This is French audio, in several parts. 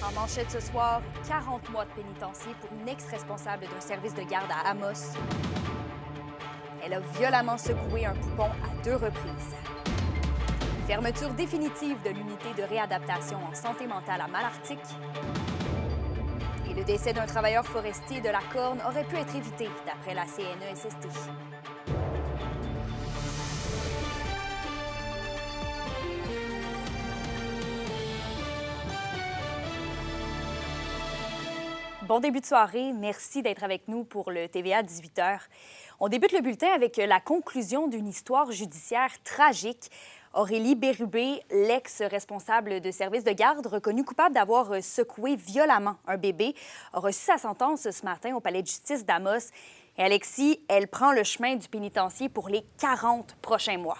En manchette ce soir, 40 mois de pénitencier pour une ex-responsable d'un service de garde à Amos. Elle a violemment secoué un poupon à 2 reprises. Fermeture définitive de l'unité de réadaptation en santé mentale à Malartic. Et le décès d'un travailleur forestier de la Corne aurait pu être évité, d'après la CNESST. Bon début de soirée. Merci d'être avec nous pour le TVA 18h. On débute le bulletin avec la conclusion d'une histoire judiciaire tragique. Aurélie Bérubé, l'ex-responsable de service de garde, reconnue coupable d'avoir secoué violemment un bébé, a reçu sa sentence ce matin au palais de justice d'Amos. Et Alexis, elle prend le chemin du pénitencier pour les 40 prochains mois.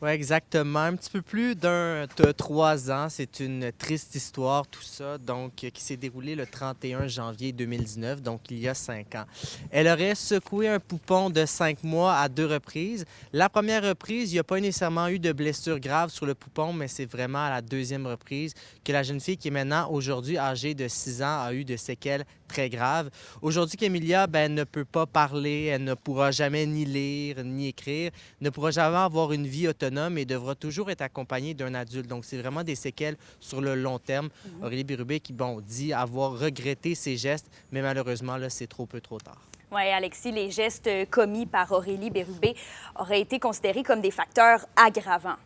Oui, exactement. Un petit peu plus de 3 ans. C'est une triste histoire, tout ça, donc qui s'est déroulée le 31 janvier 2019, donc il y a 5 ans. Elle aurait secoué un poupon de 5 mois à 2 reprises. La première reprise, il n'y a pas nécessairement eu de blessure grave sur le poupon, mais c'est vraiment à la deuxième reprise que la jeune fille, qui est maintenant aujourd'hui âgée de 6 ans, a eu de séquelles très graves. Aujourd'hui, qu'Emilia ne peut pas parler, elle ne pourra jamais ni lire ni écrire, ne pourra jamais avoir une vie autonome et devra toujours être accompagnée d'un adulte. Donc, c'est vraiment des séquelles sur le long terme. Aurélie Bérubé qui, dit avoir regretté ses gestes, mais malheureusement, là, c'est trop peu trop tard. Oui, Alexis, les gestes commis par Aurélie Bérubé auraient été considérés comme des facteurs aggravants.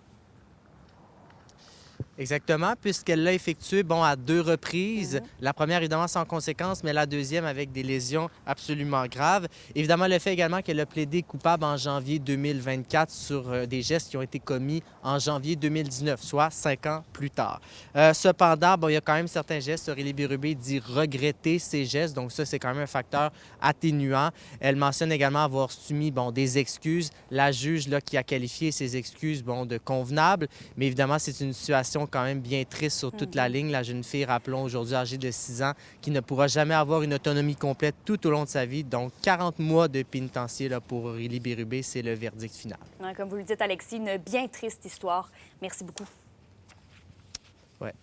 Exactement, puisqu'elle l'a effectué à 2 reprises. La première, évidemment, sans conséquence, mais la deuxième avec des lésions absolument graves. Évidemment, le fait également qu'elle a plaidé coupable en janvier 2024 sur des gestes qui ont été commis en janvier 2019, soit 5 ans plus tard. Cependant, il y a quand même certains gestes. Aurélie Bérubé dit regretter ces gestes, donc ça, c'est quand même un facteur atténuant. Elle mentionne également avoir soumis des excuses. La juge là, qui a qualifié ces excuses de convenables, mais évidemment, c'est une situation quand même bien triste sur toute la ligne. La jeune fille, rappelons, aujourd'hui âgée de 6 ans, qui ne pourra jamais avoir une autonomie complète tout au long de sa vie. Donc, 40 mois de pénitencier là, pour Aurélie Bérubé, c'est le verdict final. Ouais, comme vous le dites, Alexis, une bien triste histoire. Merci beaucoup. Ouais.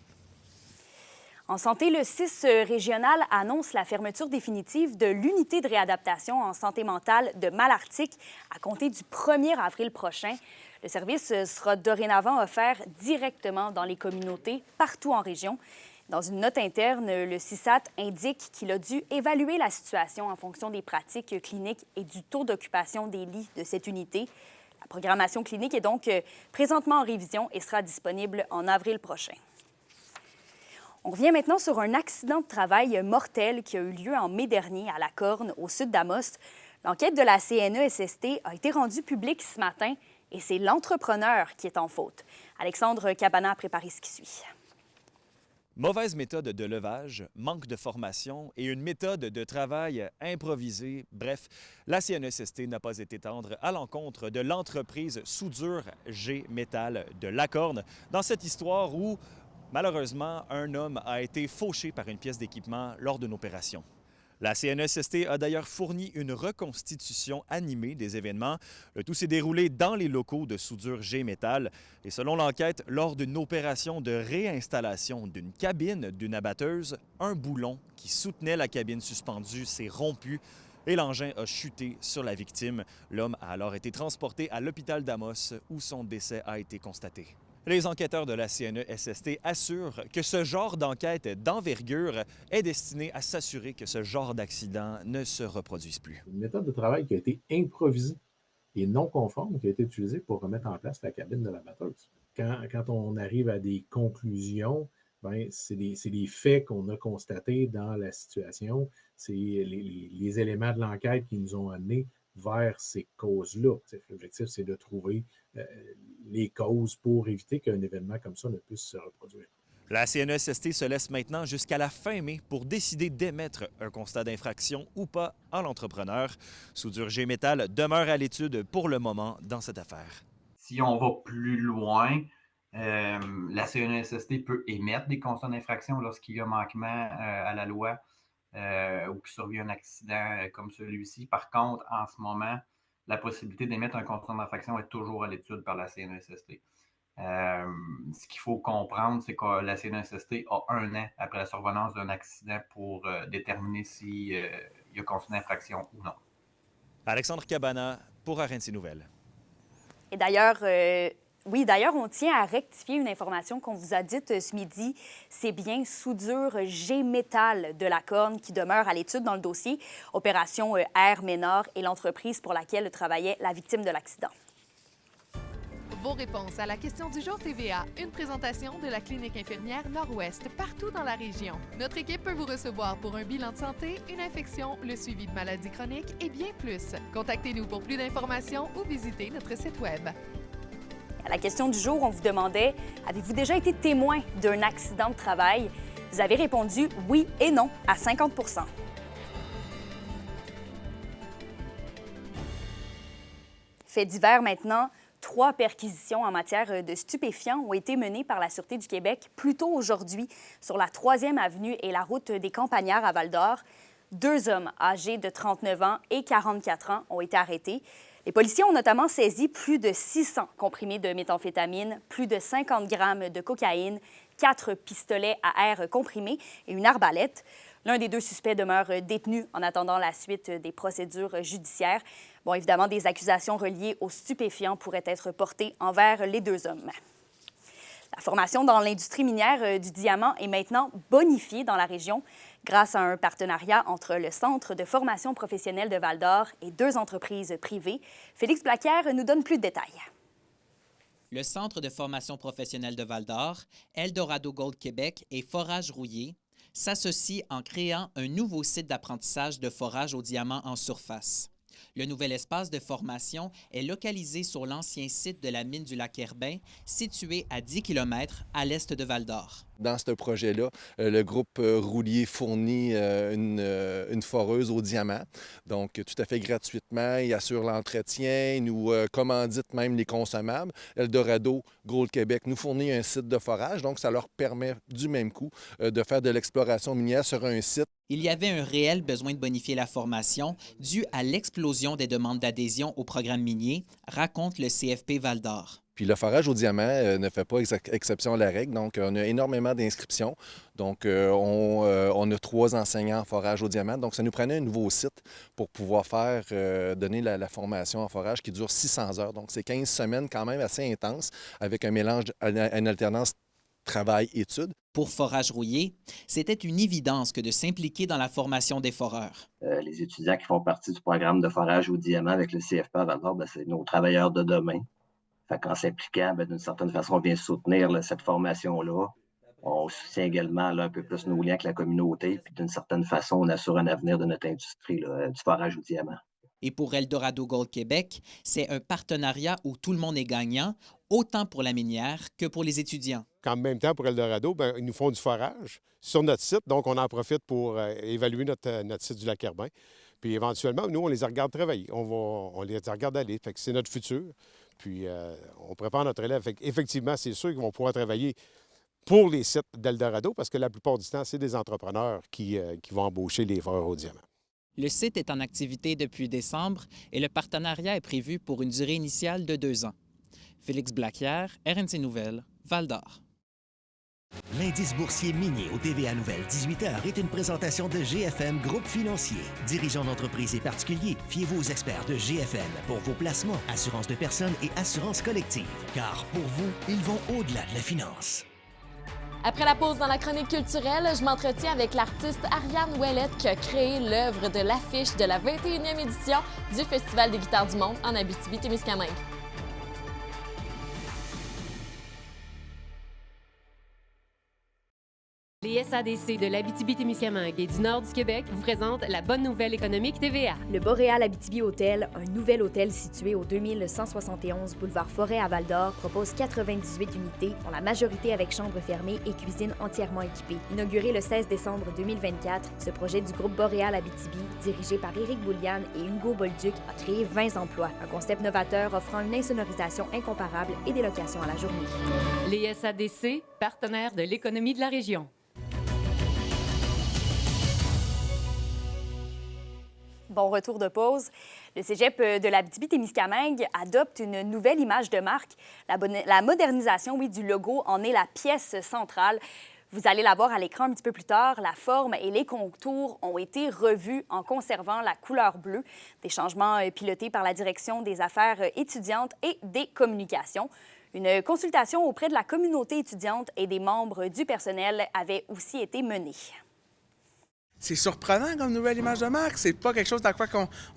En santé, le CIS régional annonce la fermeture définitive de l'unité de réadaptation en santé mentale de Malartic à compter du 1er avril prochain. Le service sera dorénavant offert directement dans les communautés, partout en région. Dans une note interne, le CISAT indique qu'il a dû évaluer la situation en fonction des pratiques cliniques et du taux d'occupation des lits de cette unité. La programmation clinique est donc présentement en révision et sera disponible en avril prochain. On revient maintenant sur un accident de travail mortel qui a eu lieu en mai dernier à La Corne, au sud d'Amos. L'enquête de la CNESST a été rendue publique ce matin et c'est l'entrepreneur qui est en faute. Alexandre Cabana a préparé ce qui suit. Mauvaise méthode de levage, manque de formation et une méthode de travail improvisée. Bref, la CNESST n'a pas été tendre à l'encontre de l'entreprise Soudure G Métal de La Corne dans cette histoire où, malheureusement, un homme a été fauché par une pièce d'équipement lors d'une opération. La CNESST a d'ailleurs fourni une reconstitution animée des événements. Le tout s'est déroulé dans les locaux de Soudure G Métal. Et selon l'enquête, lors d'une opération de réinstallation d'une cabine d'une abatteuse, un boulon qui soutenait la cabine suspendue s'est rompu et l'engin a chuté sur la victime. L'homme a alors été transporté à l'hôpital d'Amos où son décès a été constaté. Les enquêteurs de la CNESST assurent que ce genre d'enquête d'envergure est destiné à s'assurer que ce genre d'accident ne se reproduise plus. Une méthode de travail qui a été improvisée et non conforme qui a été utilisée pour remettre en place la cabine de la batteuse. Quand on arrive à des conclusions, c'est des faits qu'on a constatés dans la situation, c'est les éléments de l'enquête qui nous ont amenés vers ces causes-là. L'objectif, c'est de trouver les causes pour éviter qu'un événement comme ça ne puisse se reproduire. La CNESST se laisse maintenant jusqu'à la fin mai pour décider d'émettre un constat d'infraction ou pas à l'entrepreneur. Soudure G Métal demeure à l'étude pour le moment dans cette affaire. Si on va plus loin, la CNESST peut émettre des constats d'infraction lorsqu'il y a manquement à la loi ou qu'il survient un accident comme celui-ci. Par contre, en ce moment, la possibilité d'émettre un constat d'infraction est toujours à l'étude par la CNESST. Ce qu'il faut comprendre, c'est que la CNESST a 1 an après la survenance d'un accident pour déterminer s'il y a constaté d'infraction ou non. Alexandre Cabana pour RNC Nouvelles. Et d'ailleurs, d'ailleurs, on tient à rectifier une information qu'on vous a dite ce midi. C'est bien Soudure G-Métal de la Corne qui demeure à l'étude dans le dossier. Opération Air Ménard et l'entreprise pour laquelle travaillait la victime de l'accident. Vos réponses à la question du jour TVA, une présentation de la clinique infirmière Nord-Ouest partout dans la région. Notre équipe peut vous recevoir pour un bilan de santé, une infection, le suivi de maladies chroniques et bien plus. Contactez-nous pour plus d'informations ou visitez notre site Web. À la question du jour, on vous demandait « Avez-vous déjà été témoin d'un accident de travail? » Vous avez répondu « Oui » et « Non » à 50 %. Fait divers maintenant, 3 perquisitions en matière de stupéfiants ont été menées par la Sûreté du Québec plus tôt aujourd'hui sur la 3e avenue et la route des Campagnards à Val-d'Or. 2 hommes âgés de 39 ans et 44 ans ont été arrêtés. Les policiers ont notamment saisi plus de 600 comprimés de méthamphétamine, plus de 50 grammes de cocaïne, 4 pistolets à air comprimés et une arbalète. L'un des 2 suspects demeure détenu en attendant la suite des procédures judiciaires. Bon, évidemment, des accusations reliées aux stupéfiants pourraient être portées envers les 2 hommes. La formation dans l'industrie minière du diamant est maintenant bonifiée dans la région grâce à un partenariat entre le Centre de formation professionnelle de Val-d'Or et 2 entreprises privées. Félix Blaquière nous donne plus de détails. Le Centre de formation professionnelle de Val-d'Or, Eldorado Gold Québec et Forage Rouillé s'associent en créant un nouveau site d'apprentissage de forage au diamant en surface. Le nouvel espace de formation est localisé sur l'ancien site de la mine du Lac-Herbin, situé à 10 km à l'est de Val-d'Or. Dans ce projet-là, le groupe Roulier fournit une foreuse au diamant, donc tout à fait gratuitement. Il assure l'entretien, il nous commandite même les consommables. Eldorado Gold Québec nous fournit un site de forage, donc ça leur permet du même coup de faire de l'exploration minière sur un site. Il y avait un réel besoin de bonifier la formation dû à l'explosion des demandes d'adhésion au programme minier, raconte le CFP Val-d'Or. Puis le forage au diamant ne fait pas exception à la règle, donc on a énormément d'inscriptions. Donc on a 3 enseignants en forage au diamant, donc ça nous prenait un nouveau site pour pouvoir donner la formation en forage qui dure 600 heures. Donc c'est 15 semaines quand même assez intense avec un mélange, une alternance travail-études. Pour Forage Rouillé, c'était une évidence que de s'impliquer dans la formation des foreurs. Les étudiants qui font partie du programme de forage au diamant avec le CFP à Val-d'Or, c'est nos travailleurs de demain. Fait qu'en s'impliquant, d'une certaine façon, on vient soutenir cette formation-là. On soutient également un peu plus nos liens avec la communauté, puis d'une certaine façon, on assure un avenir de notre industrie du forage au diamant. Et pour Eldorado Gold Québec, c'est un partenariat où tout le monde est gagnant, autant pour la minière que pour les étudiants. En même temps, pour Eldorado, ils nous font du forage sur notre site, donc on en profite pour évaluer notre site du Lac-Herbin. Puis éventuellement, nous, on les regarde travailler, on les regarde aller. Fait que c'est notre futur. Puis on prépare notre élève. Fait effectivement, c'est sûr qu'ils vont pouvoir travailler pour les sites d'Eldorado parce que la plupart du temps, c'est des entrepreneurs qui vont embaucher les foreurs au diamant. Le site est en activité depuis décembre et le partenariat est prévu pour une durée initiale de 2 ans. Félix Blaquière, RNC Nouvelles, Val-d'Or. L'indice boursier minier au TVA Nouvelles 18h est une présentation de GFM Groupe Financier. Dirigeants d'entreprises et particuliers, fiez-vous aux experts de GFM pour vos placements, assurance de personnes et assurance collective. Car pour vous, ils vont au-delà de la finance. Après la pause dans la chronique culturelle, je m'entretiens avec l'artiste Ariane Ouellette qui a créé l'œuvre de l'affiche de la 21e édition du Festival des guitares du monde en Abitibi-Témiscamingue. Les SADC de l'Abitibi-Témiscamingue et du nord du Québec vous présentent la bonne nouvelle économique TVA. Le Boréal Abitibi Hôtel, un nouvel hôtel situé au 2171 boulevard Forêt à Val-d'Or, propose 98 unités, dont la majorité avec chambre fermée et cuisine entièrement équipée. Inauguré le 16 décembre 2024, ce projet du groupe Boréal Abitibi, dirigé par Éric Boulian et Hugo Bolduc, a créé 20 emplois. Un concept novateur offrant une insonorisation incomparable et des locations à la journée. Les SADC, partenaires de l'économie de la région. Bon retour de pause. Le cégep de l'Abitibi-Témiscamingue adopte une nouvelle image de marque. La modernisation, oui, du logo en est la pièce centrale. Vous allez la voir à l'écran un petit peu plus tard. La forme et les contours ont été revus en conservant la couleur bleue. Des changements pilotés par la Direction des affaires étudiantes et des communications. Une consultation auprès de la communauté étudiante et des membres du personnel avait aussi été menée. C'est surprenant comme nouvelle image de marque. C'est pas quelque chose à quoi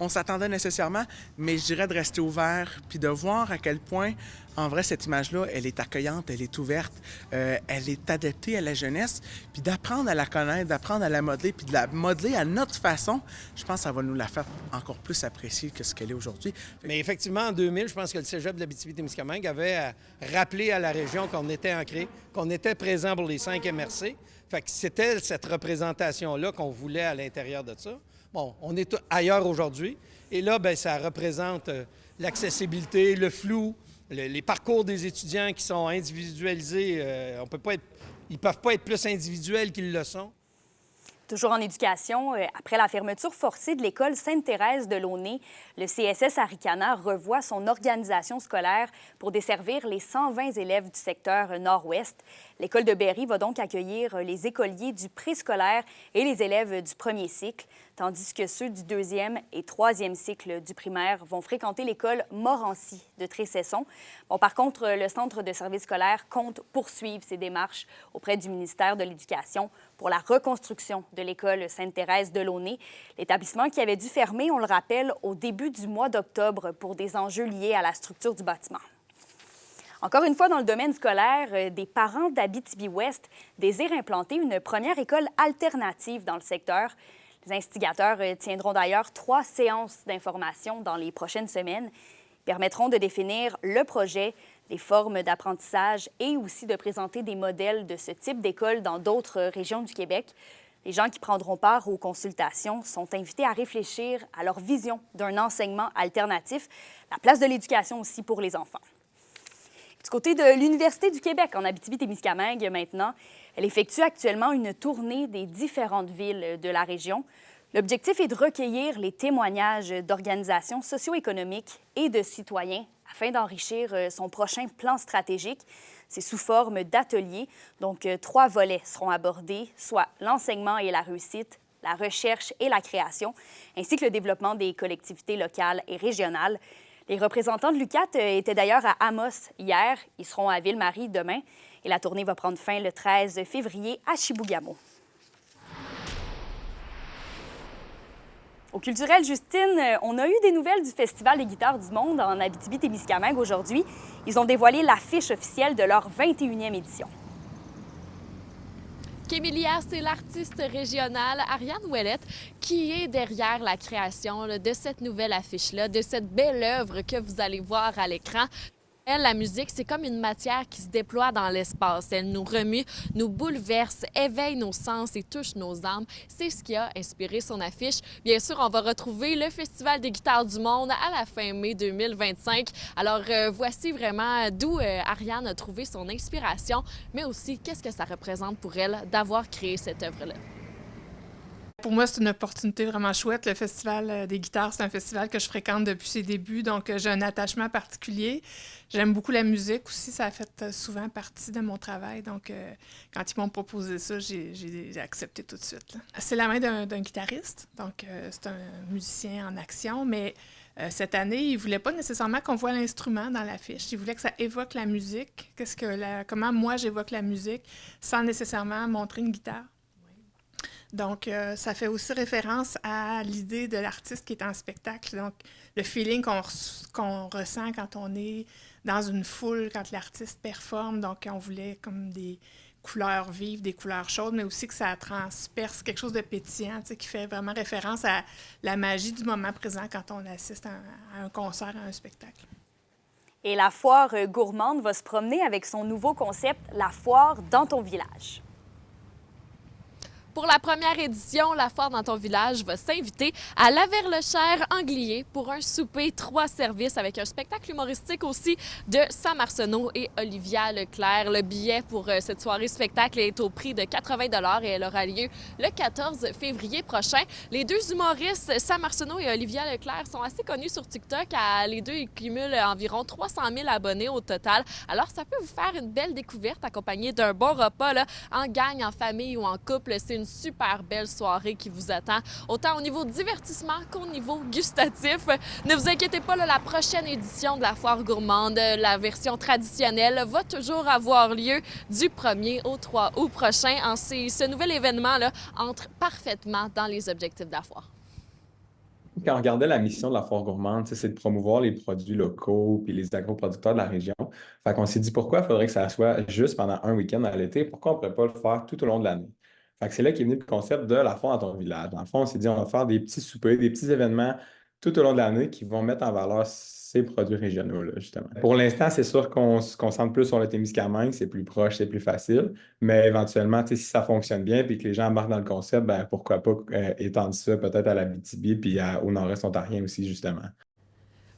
on s'attendait nécessairement, mais je dirais de rester ouvert puis de voir à quel point, en vrai, cette image-là, elle est accueillante, elle est ouverte, elle est adaptée à la jeunesse, puis d'apprendre à la connaître, d'apprendre à la modeler, puis de la modeler à notre façon, je pense que ça va nous la faire encore plus apprécier que ce qu'elle est aujourd'hui. Mais effectivement, en 2000, je pense que le cégep de l'Abitibi-Témiscamingue avait rappelé à la région qu'on était ancré, qu'on était présent pour les 5 MRC. Fait que c'était cette représentation-là qu'on voulait à l'intérieur de ça. Bon, on est ailleurs aujourd'hui. Et là, bien, ça représente l'accessibilité, le flou, les parcours des étudiants qui sont individualisés. Ils ne peuvent pas être plus individuels qu'ils le sont. Toujours en éducation, après la fermeture forcée de l'école Sainte-Thérèse de Launay, le CSS Arikana revoit son organisation scolaire pour desservir les 120 élèves du secteur nord-ouest. L'école de Berry va donc accueillir les écoliers du préscolaire et les élèves du premier cycle, tandis que ceux du deuxième et troisième cycle du primaire vont fréquenter l'école Morancy de Tressesson. Bon, par contre, le Centre de services scolaires compte poursuivre ses démarches auprès du ministère de l'Éducation pour la reconstruction de l'école Sainte-Thérèse de Launay. L'établissement qui avait dû fermer, on le rappelle, au début du mois d'octobre pour des enjeux liés à la structure du bâtiment. Encore une fois, dans le domaine scolaire, des parents d'Abitibi-Ouest désirent implanter une première école alternative dans le secteur. Les instigateurs tiendront d'ailleurs 3 séances d'information dans les prochaines semaines. Ils permettront de définir le projet, les formes d'apprentissage et aussi de présenter des modèles de ce type d'école dans d'autres régions du Québec. Les gens qui prendront part aux consultations sont invités à réfléchir à leur vision d'un enseignement alternatif, la place de l'éducation aussi pour les enfants. Du côté de l'Université du Québec, en Abitibi-Témiscamingue maintenant, elle effectue actuellement une tournée des différentes villes de la région. L'objectif est de recueillir les témoignages d'organisations socio-économiques et de citoyens afin d'enrichir son prochain plan stratégique. C'est sous forme d'ateliers, donc 3 volets seront abordés, soit l'enseignement et la réussite, la recherche et la création, ainsi que le développement des collectivités locales et régionales. Les représentants de l'UQAT étaient d'ailleurs à Amos hier. Ils seront à Ville-Marie demain. Et la tournée va prendre fin le 13 février à Chibougamau. Au Culturel Justine, on a eu des nouvelles du Festival des guitares du monde en Abitibi-Témiscamingue aujourd'hui. Ils ont dévoilé l'affiche officielle de leur 21e édition. Kémélia, c'est l'artiste régionale Ariane Ouellette qui est derrière la création de cette nouvelle affiche-là, de cette belle œuvre que vous allez voir à l'écran. Elle, la musique, c'est comme une matière qui se déploie dans l'espace. Elle nous remue, nous bouleverse, éveille nos sens et touche nos âmes. C'est ce qui a inspiré son affiche. Bien sûr, on va retrouver le Festival des guitares du monde à la fin mai 2025. Alors, voici vraiment d'où Ariane a trouvé son inspiration, mais aussi qu'est-ce que ça représente pour elle d'avoir créé cette œuvre-là. Pour moi, c'est une opportunité vraiment chouette. Le Festival des guitares, c'est un festival que je fréquente depuis ses débuts, donc j'ai un attachement particulier. J'aime beaucoup la musique aussi, ça a fait souvent partie de mon travail. Donc, quand ils m'ont proposé ça, j'ai accepté tout de suite. C'est la main d'un guitariste, donc c'est un musicien en action, mais cette année, il ne voulait pas nécessairement qu'on voit l'instrument dans l'affiche. Il voulait que ça évoque la musique, comment moi j'évoque la musique, sans nécessairement montrer une guitare. Donc, ça fait aussi référence à l'idée de l'artiste qui est en spectacle. Donc, le feeling qu'on ressent quand on est dans une foule, quand l'artiste performe. Donc, on voulait comme des couleurs vives, des couleurs chaudes, mais aussi que ça transperce quelque chose de pétillant, qui fait vraiment référence à la magie du moment présent quand on assiste à un concert, à un spectacle. Et la foire gourmande va se promener avec son nouveau concept, la foire dans ton village. Pour la première édition, la foire dans ton village va s'inviter à Laverlechère-Anglier pour un souper 3 services avec un spectacle humoristique aussi de Sam Arsenault et Olivia Leclerc. Le billet pour cette soirée spectacle est au prix de 80 $ et elle aura lieu le 14 février prochain. Les deux humoristes, Sam Arsenault et Olivia Leclerc, sont assez connus sur TikTok. Les deux, ils cumulent environ 300 000 abonnés au total. Alors, ça peut vous faire une belle découverte accompagnée d'un bon repas là, en gang, en famille ou en couple. C'est une super belle soirée qui vous attend, autant au niveau divertissement qu'au niveau gustatif. Ne vous inquiétez pas, là, la prochaine édition de la foire gourmande, la version traditionnelle, va toujours avoir lieu du 1er au 3 août prochain. Ce nouvel événement là, entre parfaitement dans les objectifs de la foire. Quand on regardait la mission de la foire gourmande, c'est de promouvoir les produits locaux puis les agroproducteurs de la région. Fait qu'on s'est dit pourquoi il faudrait que ça soit juste pendant un week-end à l'été, pourquoi on ne pourrait pas le faire tout au long de l'année. Fait que c'est là qu'est venu le concept de la foire dans ton village. Dans le fond, on s'est dit on va faire des petits soupers, des petits événements tout au long de l'année qui vont mettre en valeur ces produits régionaux, là, justement. Pour l'instant, c'est sûr qu'on se concentre plus sur le Témiscamingue, c'est plus proche, c'est plus facile, mais éventuellement, si ça fonctionne bien et que les gens embarquent dans le concept, ben, pourquoi pas étendre ça peut-être à l'Abitibi puis au nord-est ontarien aussi, justement.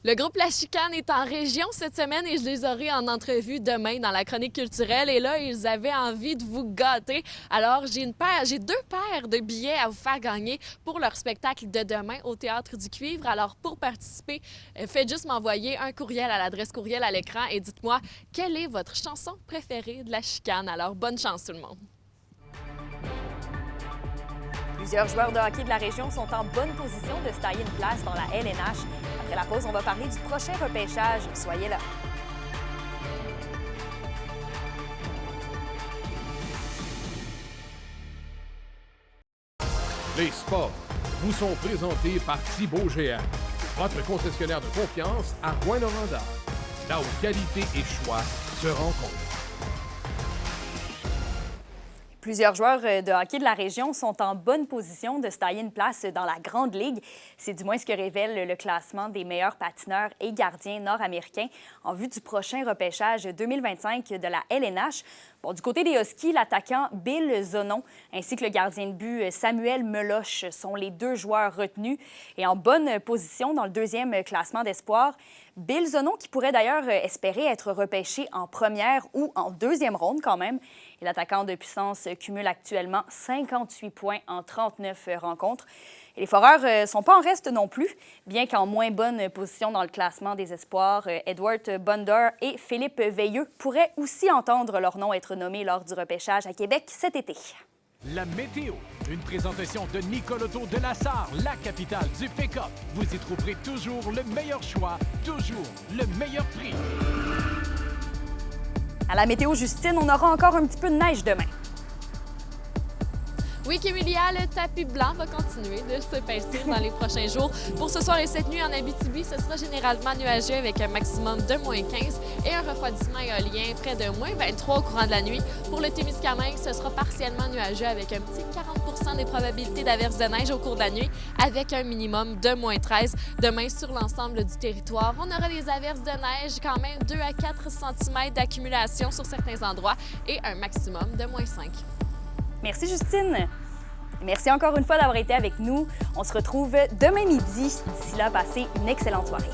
Le groupe La Chicane est en région cette semaine et je les aurai en entrevue demain dans la chronique culturelle. Et là, ils avaient envie de vous gâter. Alors, j'ai 2 paires de billets à vous faire gagner pour leur spectacle de demain au Théâtre du Cuivre. Alors, pour participer, faites juste m'envoyer un courriel à l'adresse courriel à l'écran et dites-moi quelle est votre chanson préférée de La Chicane. Alors, bonne chance tout le monde! Plusieurs joueurs de hockey de la région sont en bonne position de se tailler une place dans la LNH. Après la pause, on va parler du prochain repêchage. Soyez là. Les sports vous sont présentés par Thibaut Géant, votre concessionnaire de confiance à Rouyn-Noranda, là où qualité et choix se rencontrent. Plusieurs joueurs de hockey de la région sont en bonne position de se tailler une place dans la Grande Ligue. C'est du moins ce que révèle le classement des meilleurs patineurs et gardiens nord-américains en vue du prochain repêchage 2025 de la LNH. Bon, du côté des Huskies, l'attaquant Bill Zonon ainsi que le gardien de but Samuel Meloche sont les 2 joueurs retenus et en bonne position dans le 2e classement d'espoir. Bill Zonon qui pourrait d'ailleurs espérer être repêché en première ou en 2e ronde quand même. Et l'attaquant de puissance cumule actuellement 58 points en 39 rencontres. Et les Foreurs ne sont pas en reste non plus, bien qu'en moins bonne position dans le classement des espoirs. Edward Bonder et Philippe Veilleux pourraient aussi entendre leur nom être nommés lors du repêchage à Québec cet été. La météo, une présentation de Nicole Auto de Lassar, la capitale du pick-up. Vous y trouverez toujours le meilleur choix, toujours le meilleur prix. À la météo, Justine, on aura encore un petit peu de neige demain. Oui, Kémilia, le tapis blanc va continuer de se pincer dans les prochains jours. Pour ce soir et cette nuit en Abitibi, ce sera généralement nuageux avec un maximum de -15 et un refroidissement éolien près de -23 au courant de la nuit. Pour le Témiscamingue, ce sera partiellement nuageux avec un petit 40 des probabilités d'averses de neige au cours de la nuit avec un minimum de -13. Demain, sur l'ensemble du territoire, on aura des averses de neige, quand même 2 à 4 cm d'accumulation sur certains endroits et un maximum de -5. Merci, Justine. Merci encore une fois d'avoir été avec nous. On se retrouve demain midi. D'ici là, passez une excellente soirée.